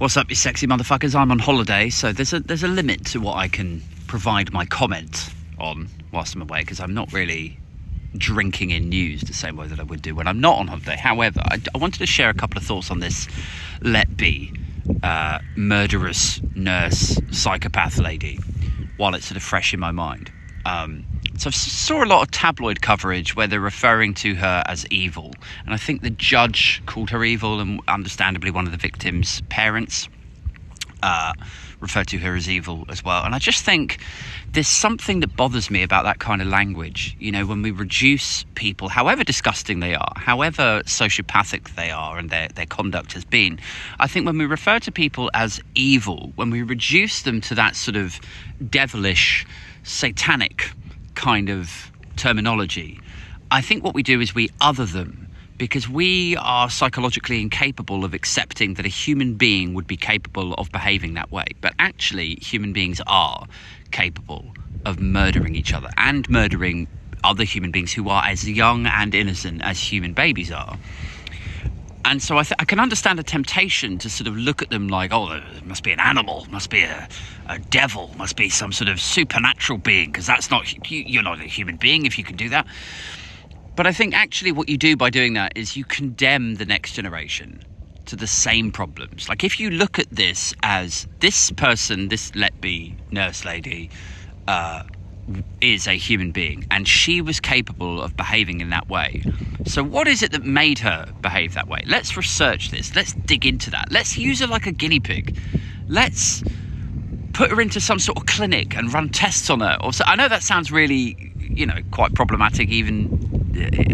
What's up, you sexy motherfuckers? I'm on holiday, so there's a limit to what I can provide my comment on whilst I'm away, because I'm not really drinking in news the same way that I would do when I'm not on holiday. However, I wanted to share a couple of thoughts on this Letby murderous nurse psychopath lady while it's sort of fresh in my mind. So I saw a lot of tabloid coverage where they're referring to her as evil, and I think the judge called her evil, and understandably one of the victims' parents referred to her as evil as well. And I just think there's something that bothers me about that kind of language. You know, when we reduce people, however disgusting they are, however sociopathic they are and their conduct has been, I think when we refer to people as evil, when we reduce them to that sort of devilish, satanic kind of terminology, I think what we do is we other them, because we are psychologically incapable of accepting that a human being would be capable of behaving that way. But actually, human beings are capable of murdering each other and murdering other human beings who are as young and innocent as human babies are. And so I can understand a temptation to sort of look at them like, oh, it must be an animal, must be a devil, must be some sort of supernatural being, because that's not, you're not a human being if you can do that. But I think actually what you do by doing that is you condemn the next generation to the same problems. Like, if you look at this as this person, this Letby nurse lady, is a human being, and she was capable of behaving in that way. So what is it that made her behave that way? Let's research this. Let's dig into that. Let's use her like a guinea pig. Let's put her into some sort of clinic and run tests on her. Also, I know that sounds really, quite problematic even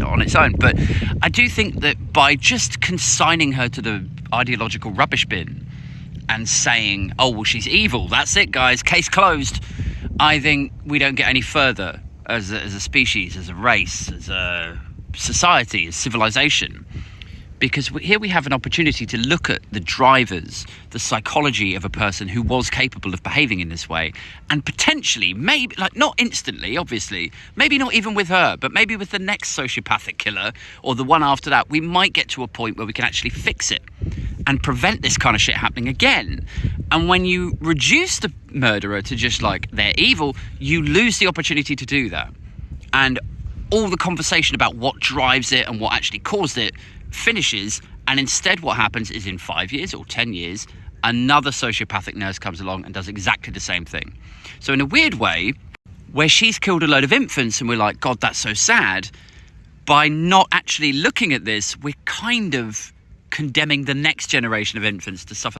on its own, but I do think that by just consigning her to the ideological rubbish bin and saying, oh, well, she's evil, that's it, guys, case closed, I think we don't get any further as a species, as a race, as a society, as civilization. Because here we have an opportunity to look at the drivers, the psychology of a person who was capable of behaving in this way, and potentially, maybe, like, not instantly, obviously, maybe not even with her, but maybe with the next sociopathic killer or the one after that, we might get to a point where we can actually fix it and prevent this kind of shit happening again. And when you reduce the murderer to just like, they're evil, you lose the opportunity to do that. And all the conversation about what drives it and what actually caused it finishes, and instead what happens is in 5 years or 10 years, another sociopathic nurse comes along and does exactly the same thing. So in a weird way, where she's killed a load of infants and we're like, God, that's so sad, by not actually looking at this, we're kind of condemning the next generation of infants to suffer